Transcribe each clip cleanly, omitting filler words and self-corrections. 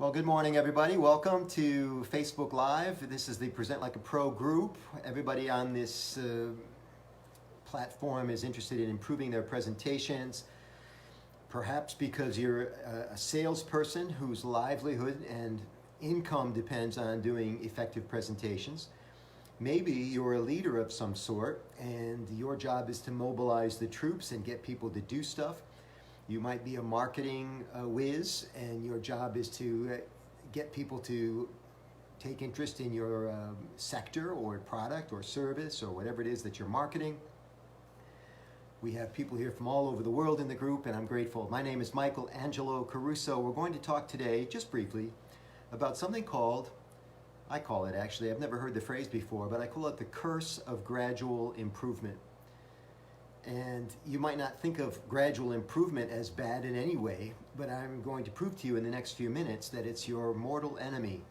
Well, good morning, everybody. Welcome to Facebook Live. This is the Present Like a Pro group. Everybody on this platform is interested in improving their presentations, perhaps because you're a salesperson whose livelihood and income depends on doing effective presentations. Maybe you're a leader of some sort and your job is to mobilize the troops and get people to do stuff. You might be a marketing whiz, and your job is to get people to take interest in your sector or product or service or whatever it is that you're marketing. We have people here from all over the world in the group, and I'm grateful. My name is Angelo Caruso. We're going to talk today, just briefly, about something called, I call it actually, I've never heard the phrase before, but I call it the curse of gradual improvement. And you might not think of gradual improvement as bad in any way, but I'm going to prove to you in the next few minutes that it's your mortal enemy.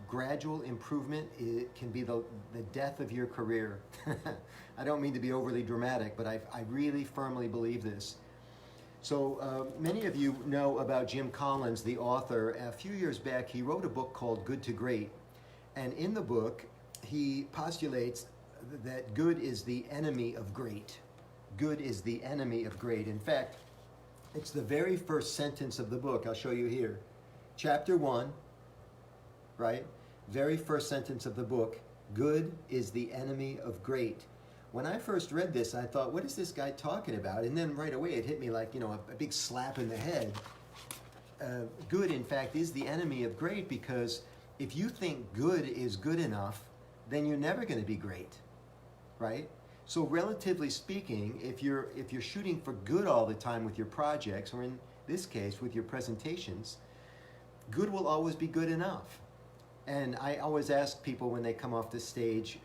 Gradual improvement, it can be the death of your career. I don't mean to be overly dramatic, but I really firmly believe this. So many of you know about Jim Collins, the author. A few years back, he wrote a book called Good to Great. And in the book, he postulates that good is the enemy of great. Good is the enemy of great. In fact, it's the very first sentence of the book. I'll show you here. Chapter 1, right? Very first sentence of the book. Good is the enemy of great. When I first read this, I thought, what is this guy talking about? And then right away it hit me like, a big slap in the head. Good, in fact, is the enemy of great, because if you think good is good enough, then you're never going to be great, right? So relatively speaking, if you're shooting for good all the time with your projects, or in this case with your presentations, good will always be good enough. And I always ask people when they come off the stage,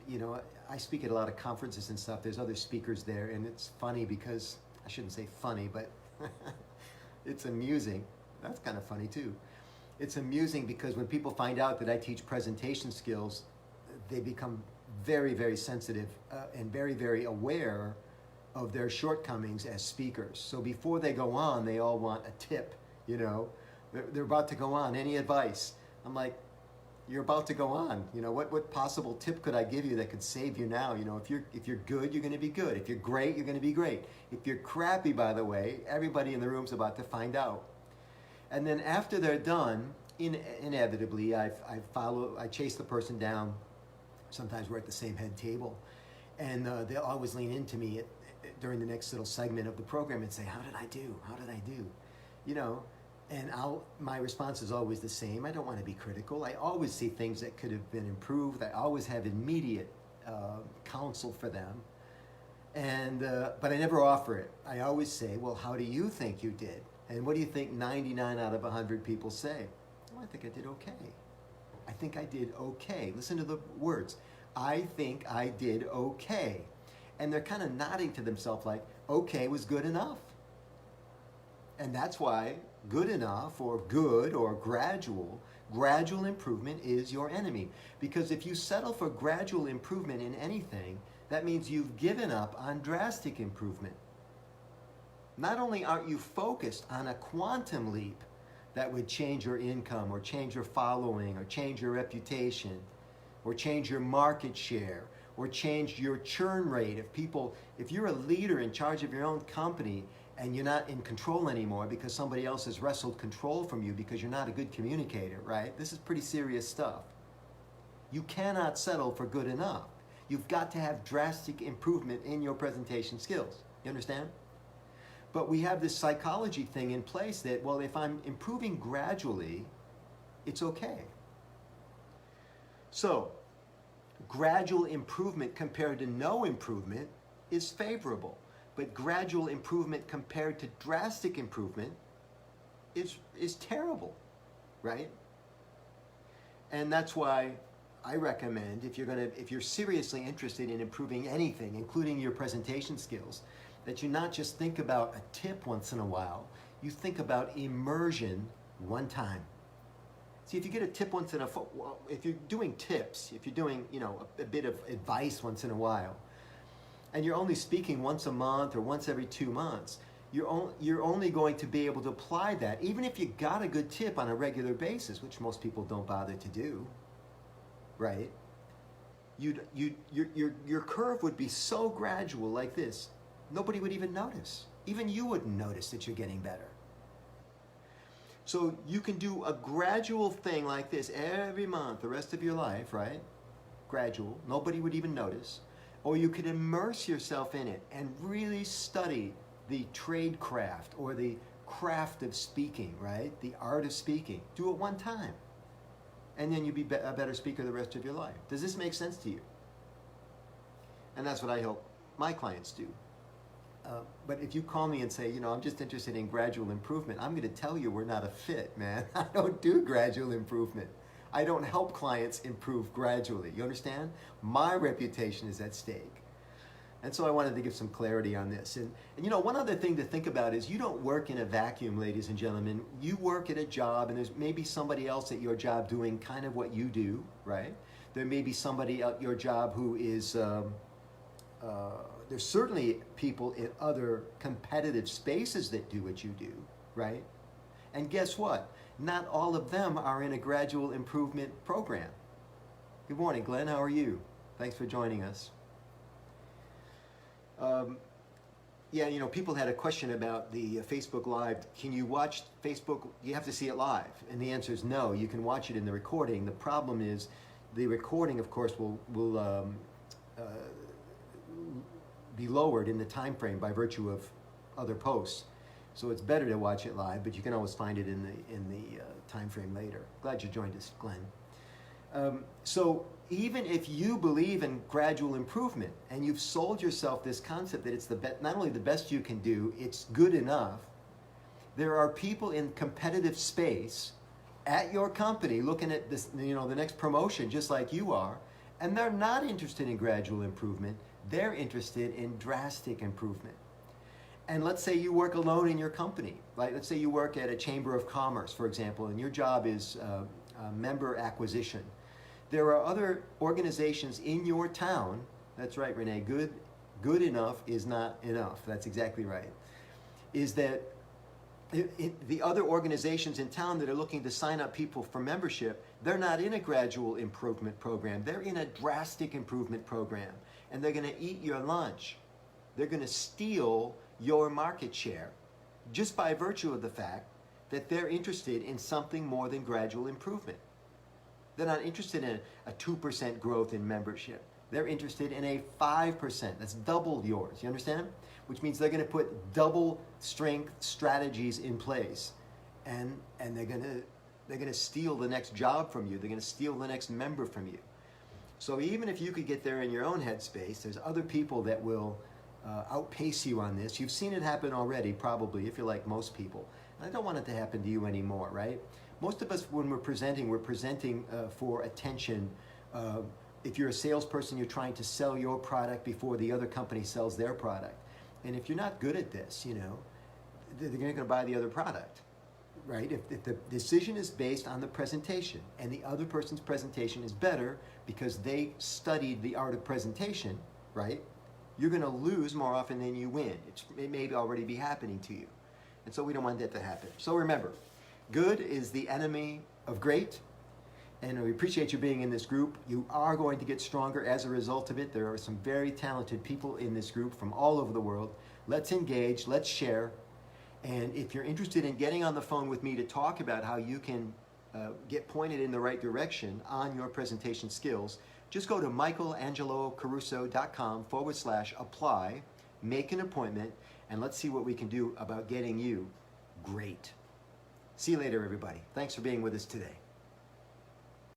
I speak at a lot of conferences and stuff, there's other speakers there, and it's funny because, I shouldn't say funny, but it's amusing. That's kind of funny too. It's amusing because when people find out that I teach presentation skills, they become very, very sensitive and very, very aware of their shortcomings as speakers. So before they go on, they all want a tip, They're about to go on. Any advice? I'm like, you're about to go on. What possible tip could I give you that could save you now? If you're good, you're going to be good. If you're great, you're going to be great. If you're crappy, by the way, everybody in the room's about to find out. And then after they're done, inevitably, I chase the person down. Sometimes we're at the same head table, and they'll always lean into me during the next little segment of the program and say, how did I do? How did I do? And my response is always the same. I don't want to be critical. I always see things that could have been improved. I always have immediate counsel for them, but I never offer it. I always say, well, how do you think you did? And what do you think 99 out of 100 people say? Well, I think I did okay. I think I did okay. Listen to the words. I think I did okay. And they're kind of nodding to themselves like, okay was good enough. And that's why good enough or good or gradual improvement is your enemy. Because if you settle for gradual improvement in anything, that means you've given up on drastic improvement. Not only aren't you focused on a quantum leap that would change your income or change your following or change your reputation or change your market share or change your churn rate. If you're a leader in charge of your own company and you're not in control anymore because somebody else has wrestled control from you because you're not a good communicator, right? This is pretty serious stuff. You cannot settle for good enough. You've got to have drastic improvement in your presentation skills. You understand? But we have this psychology thing in place that, well, if I'm improving gradually, it's okay. So, gradual improvement compared to no improvement is favorable. But gradual improvement compared to drastic improvement is terrible, right? And that's why I recommend, if you're seriously interested in improving anything, including your presentation skills, that you not just think about a tip once in a while, you think about immersion one time. See, if you get a tip once in if you're doing tips, if you're doing, a bit of advice once in a while, and you're only speaking once a month or once every 2 months, you're only going to be able to apply that, even if you got a good tip on a regular basis, which most people don't bother to do, right? Your curve would be so gradual like this, nobody would even notice. Even you wouldn't notice that you're getting better. So you can do a gradual thing like this every month, the rest of your life, right? Gradual, nobody would even notice. Or you could immerse yourself in it and really study the trade craft or the craft of speaking, right? The art of speaking. Do it one time. And then you'll be a better speaker the rest of your life. Does this make sense to you? And that's what I hope my clients do. But if you call me and say, you know, I'm just interested in gradual improvement, I'm going to tell you we're not a fit, man. I don't do gradual improvement. I don't help clients improve gradually. You understand? My reputation is at stake. And so I wanted to give some clarity on this. And you know, one other thing to think about is you don't work in a vacuum, ladies and gentlemen. You work at a job, and there's maybe somebody else at your job doing kind of what you do, right? There may be somebody at your job who is, there's certainly people in other competitive spaces that do what you do, right? And guess what? Not all of them are in a gradual improvement program. Good morning, Glenn. How are you? Thanks for joining us. Yeah, you know, people had a question about the Facebook Live. Can you watch Facebook? You have to see it live. And the answer is no. You can watch it in the recording. The problem is the recording, of course, will be lowered in the time frame by virtue of other posts. So it's better to watch it live, but you can always find it in the time frame later. Glad you joined us, Glenn. So even if you believe in gradual improvement and you've sold yourself this concept that it's not only the best you can do, it's good enough, there are people in competitive space at your company looking at this, you know, the next promotion just like you are, and they're not interested in gradual improvement. They're interested in drastic improvement. And let's say you work alone in your company. Like, let's say you work at a chamber of commerce, for example, and your job is member acquisition. There are other organizations in your town. That's right, Renee. Good enough is not enough. That's exactly right. Is that the other organizations in town that are looking to sign up people for membership, they're not in a gradual improvement program. They're in a drastic improvement program. And they're going to eat your lunch. They're going to steal your market share just by virtue of the fact that they're interested in something more than gradual improvement. They're not interested in a 2% growth in membership. They're interested in a 5%. That's double yours. You understand? Which means they're going to put double strength strategies in place, and they're going to steal the next job from you. They're going to steal the next member from you. So even if you could get there in your own headspace, there's other people that will outpace you on this. You've seen it happen already, probably, if you're like most people. And I don't want it to happen to you anymore, right? Most of us, when we're presenting for attention. If you're a salesperson, you're trying to sell your product before the other company sells their product. And if you're not good at this, you know, they're not going to buy the other product, right? If the decision is based on the presentation and the other person's presentation is better because they studied the art of presentation, right? You're going to lose more often than you win. It may already be happening to you. And so we don't want that to happen. So remember, good is the enemy of great. And we appreciate you being in this group. You are going to get stronger as a result of it. There are some very talented people in this group from all over the world. Let's engage, let's share. And if you're interested in getting on the phone with me to talk about how you can get pointed in the right direction on your presentation skills, just go to michaelangelocaruso.com/apply, make an appointment, and let's see what we can do about getting you great. See you later, everybody. Thanks for being with us today.